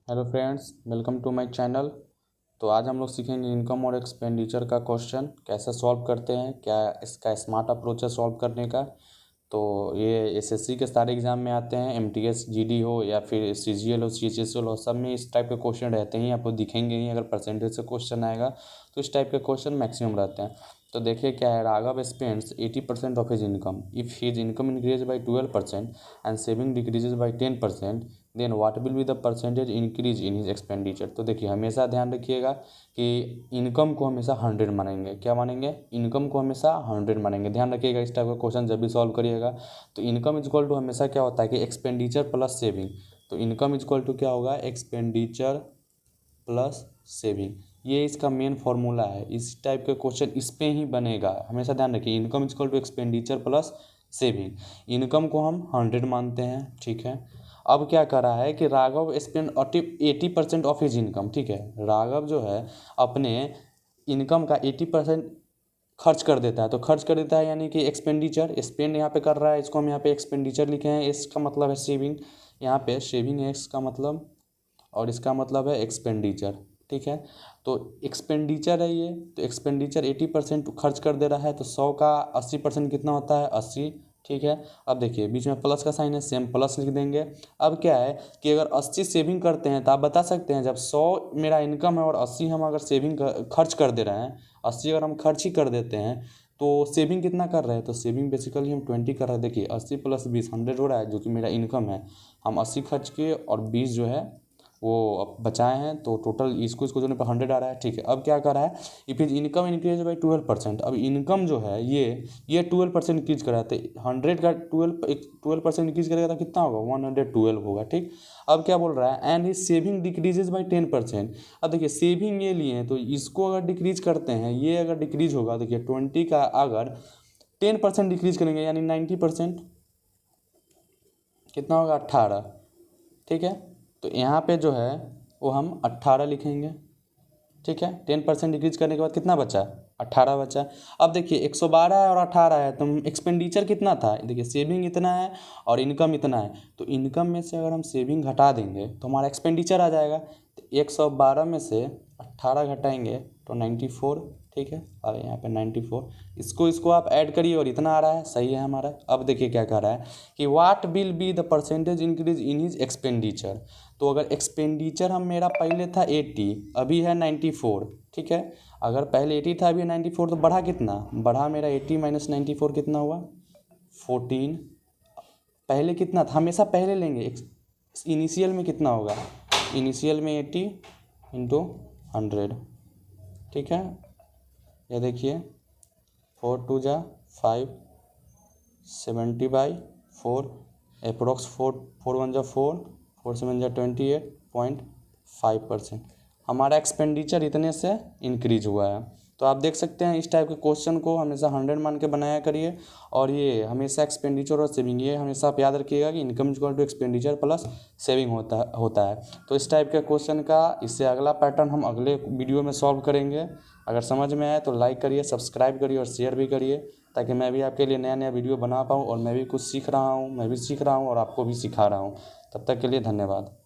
Hello friends, welcome to my channel. तो आज हम लोग सीखेंगे इनकम और एक्सपेंडिचर का क्वेश्चन कैसे सॉल्व करते हैं, क्या इसका स्मार्ट अप्रोच है सॉल्व करने का। तो ये एसएससी के सारे एग्जाम में आते हैं, एमटीएस जीडी हो या फिर सीजीएल हो, सीएचएसएल हो, सब में इस टाइप के क्वेश्चन रहते हैं। आपको दिखेंगे ही, अगर परसेंटेज से क्वेश्चन आएगा तो इस टाइप के क्वेश्चन मैक्सिमम रहते हैं। तो देखिए क्या है, Raghav spends 80% of his income. If his income increase by 12% and saving decreases by 10%, then what will be the percentage increase in his expenditure. तो देखिए हमेशा ध्यान रखिएगा कि इनकम को हमेशा 100 मानेंगे। क्या मानेंगे? इनकम को हमेशा 100 मानेंगे। ध्यान रखिएगा इस टाइप का क्वेश्चन जब भी सॉल्व करिएगा। तो इनकम इज इक्वल टू हमेशा क्या होता है कि एक्सपेंडिचर प्लस सेविंग। तो इनकम इज इक्वल टू क्या होगा? Expenditure plus saving. ये इसका मेन फॉर्मूला है। इस टाइप के क्वेश्चन इस पे ही बनेगा। हमेशा ध्यान रखिए, income is equal to expenditure plus saving. Income को हम 100 मानते हैं, ठीक है। अब क्या कर रहा है कि Raghav spend 80% of his income, ठीक है। राघव जो है अपने इनकम का 80% खर्च कर देता है। तो खर्च कर देता है यानी कि एक्सपेंडिचर, स्पेंड यहाँ पे कर रहा है, इसको हम यहाँ पे एक्सपेंडिचर लिखे हैं। इसका मतलब है सेविंग, यहाँ पे सेविंग है इसका मतलब, और इसका मतलब है एक्सपेंडिचर, ठीक है। तो एक्सपेंडिचर है ये, तो एक्सपेंडिचर 80% खर्च कर दे रहा है। तो 100 का 80% कितना होता है? 80, ठीक है। अब देखिए बीच में प्लस का साइन है, सेम प्लस लिख देंगे। अब क्या है कि अगर 80 सेविंग करते हैं तो आप बता सकते हैं, जब 100 मेरा इनकम है और 80 हम अगर सेविंग खर्च कर दे रहे हैं, 80 अगर हम खर्च ही कर देते हैं तो सेविंग कितना कर रहे हैं? तो सेविंग बेसिकली हम 20 कर रहे हैं। देखिए 80 प्लस 20 100 हो रहा है, जो कि मेरा इनकम है। हम 80 खर्च किए और 20 जो है वो अब बचाए हैं, तो टोटल इसको इसको जोड़ने पर 100 आ रहा है, ठीक है। अब क्या कर रहा है, if is income increase by 12%। अब इनकम जो है ये 12% इंक्रीज कर रहा है। तो 100 का 12% इंक्रीज करेगा तो कितना होगा? 112 होगा, ठीक। अब क्या बोल रहा है, and his saving decreases by 10%। अब देखिए सेविंग ये लिए हैं, तो इसको अगर डिक्रीज करते हैं, ये अगर डिक्रीज होगा, देखिए 20 का अगर 10% डिक्रीज करेंगे यानी 90%, कितना होगा? 18, ठीक है। तो यहाँ पे जो है वो हम 18 लिखेंगे, ठीक है। 10% डिक्रीज करने के बाद कितना बचा? 18 बचा। अब देखिए 112 है और 18 है, तो एक्सपेंडिचर कितना था? देखिए सेविंग इतना है और इनकम इतना है। तो इनकम में से अगर हम सेविंग घटा देंगे तो हमारा एक्सपेंडिचर आ जाएगा। तो 112 में से 18 घटाएंगे तो 94, ठीक है। और यहाँ पे 94, इसको आप ऐड करिए और इतना आ रहा है, सही है हमारा। अब देखिए क्या कह रहा है कि what will be the percentage increase in his expenditure. तो अगर एक्सपेंडिचर हम मेरा पहले था 80, अभी है 94, ठीक है। अगर पहले 80 था, अभी 94, तो बढ़ा कितना? बढ़ा मेरा 80 माइनस 94 कितना हुआ? 14। पहले कितना था? हमेशा पहले लेंगे। इनिशियल में कितना होगा? इनिशियल में 80 इंटू 100, ठीक है। ये देखिए 4 2 जा 5, 70/4, अप्रोक्स 4 1 जा 4, 4 7 जा 28.5%। हमारा एक्सपेंडिचर इतने से इंक्रीज हुआ है। तो आप देख सकते हैं इस टाइप के क्वेश्चन को हमेशा 100 मान के बनाया करिए। और ये हमेशा एक्सपेंडिचर और सेविंग, ये हमेशा आप याद रखिएगा कि income equal to expenditure plus saving होता है। तो इस टाइप के क्वेश्चन का इससे अगला पैटर्न हम अगले वीडियो में सॉल्व करेंगे। अगर समझ में आए तो लाइक करिए, सब्सक्राइब करिए और शेयर भी करिए, ताकि मैं भी आपके लिए नया नया वीडियो बना पाऊँ। और मैं भी कुछ सीख रहा हूँ, मैं भी सीख रहा हूँ और आपको भी सिखा रहा हूँ। तब तक के लिए धन्यवाद।